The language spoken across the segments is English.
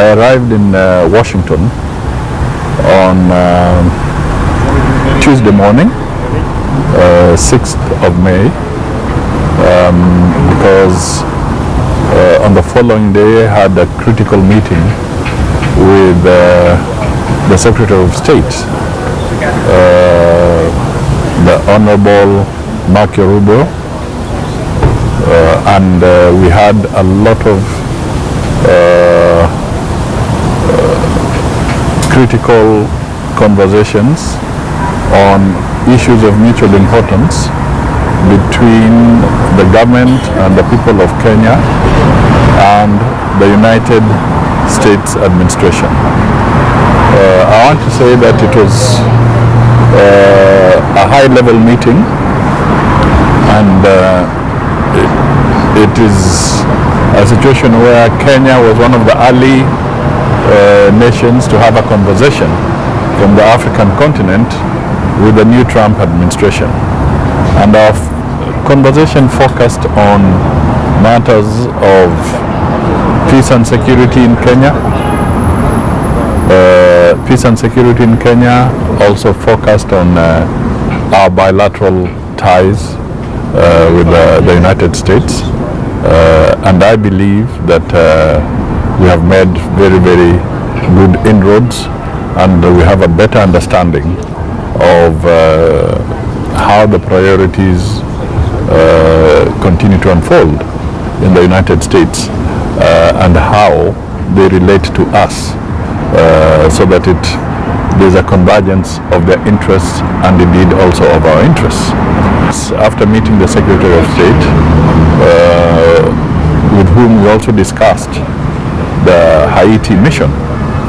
I arrived in Washington on Tuesday morning, 6th of May, because on the following day I had a critical meeting with the Secretary of State, the Honorable Rubio, and we had a lot of critical conversations on issues of mutual importance between the government and the people of Kenya and the United States administration. I want to say that it was a high-level meeting, and it is a situation where Kenya was one of the early nations to have a conversation from the African continent with the new Trump administration. And our conversation focused on matters of peace and security in Kenya. Peace and security in Kenya also focused on our bilateral ties with the United States. And I believe that we have made very, very good inroads, and we have a better understanding of how the priorities continue to unfold in the United States and how they relate to us, so that there's a convergence of their interests and indeed also of our interests. After meeting the Secretary of State, with whom we also discussed the Haiti mission,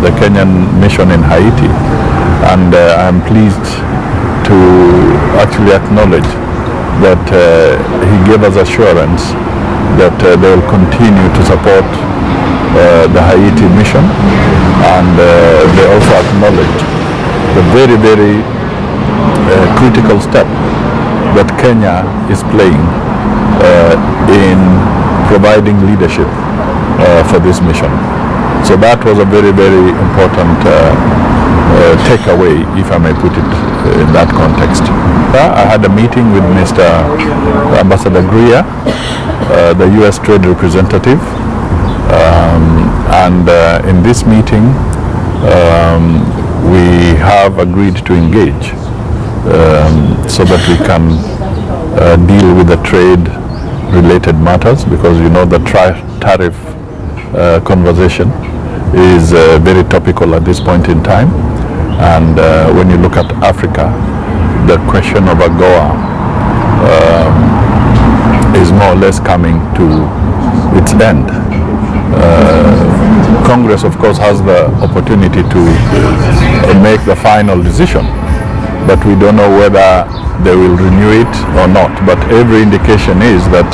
the Kenyan mission in Haiti, and I'm pleased to actually acknowledge that he gave us assurance that they will continue to support the Haiti mission, and they also acknowledged the very, very critical step that Kenya is playing in providing leadership for this mission. So that was a very, very important takeaway, if I may put it in that context. I had a meeting with Mr. Ambassador Greer, the U.S. Trade Representative, and in this meeting we have agreed to engage so that we can deal with the trade-related matters, because you know the tariff conversation is very topical at this point in time, and when you look at Africa, the question of AGOA is more or less coming to its end. Congress, of course, has the opportunity to make the final decision, but we don't know whether they will renew it or not. But every indication is that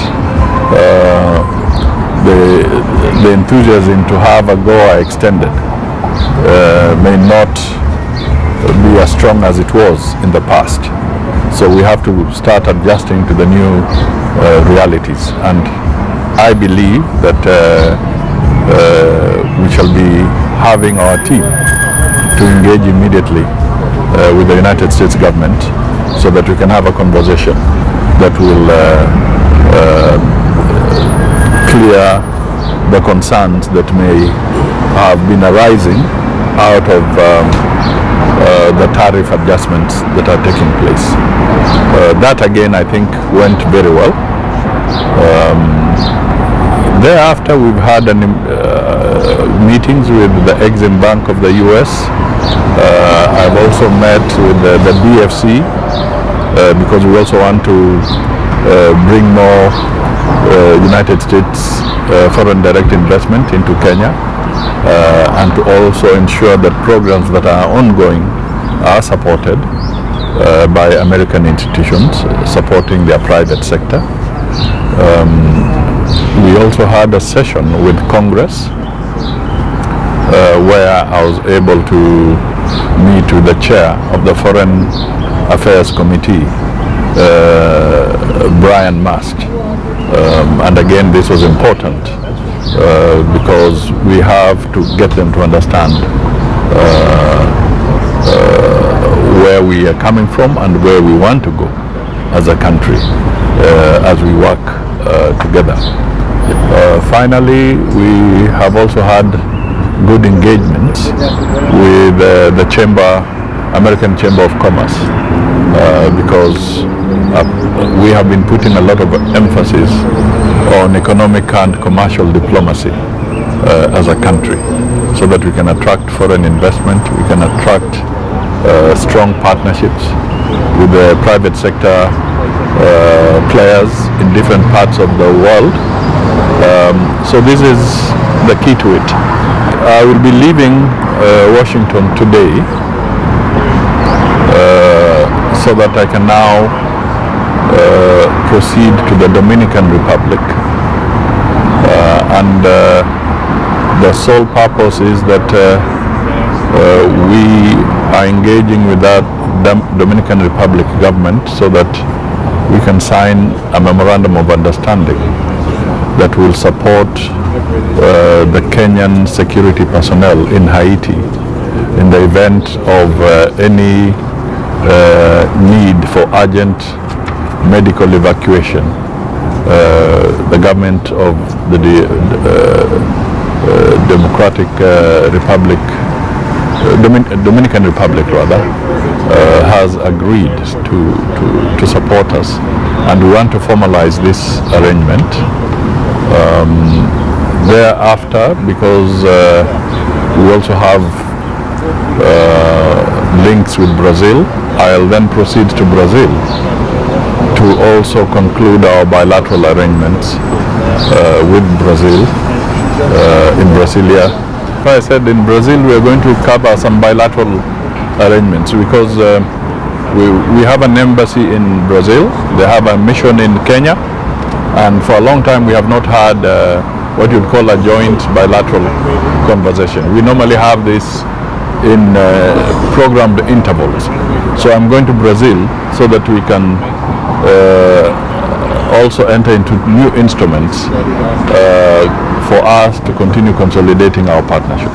the enthusiasm to have AGOA extended may not be as strong as it was in the past. So we have to start adjusting to the new realities, and I believe that we shall be having our team to engage immediately with the United States government, so that we can have a conversation that will clear the concerns that may have been arising out of the tariff adjustments that are taking place. That again, I think, went very well. Thereafter, we've had meetings with the Exim Bank of the US. I've also met with the DFC because we also want to bring more United States foreign direct investment into Kenya, and to also ensure that programs that are ongoing are supported by American institutions supporting their private sector. We also had a session with Congress where I was able to meet with the chair of the Foreign Affairs Committee, Brian Mast. And again, this was important because we have to get them to understand where we are coming from and where we want to go as a country as we work together. Finally, we have also had good engagements with the American Chamber of Commerce, because we have been putting a lot of emphasis on economic and commercial diplomacy as a country, so that we can attract foreign investment, we can attract strong partnerships with the private sector players in different parts of the world. So this is the key to it. I will be leaving Washington today so that I can now proceed to the Dominican Republic, and the sole purpose is that we are engaging with that Dominican Republic government so that we can sign a memorandum of understanding that will support the Kenyan security personnel in Haiti in the event of any need for urgent medical evacuation. The government of the Dominican Republic rather, has agreed to support us, and we want to formalize this arrangement. Thereafter, because we also have links with Brazil, I'll then proceed to Brazil to also conclude our bilateral arrangements with Brazil, in Brasilia. I said in Brazil we are going to cover some bilateral arrangements because we have an embassy in Brazil, they have a mission in Kenya, and for a long time we have not had what you'd call a joint bilateral conversation. We normally have this in programmed intervals. So I'm going to Brazil so that we can also enter into new instruments for us to continue consolidating our partnership.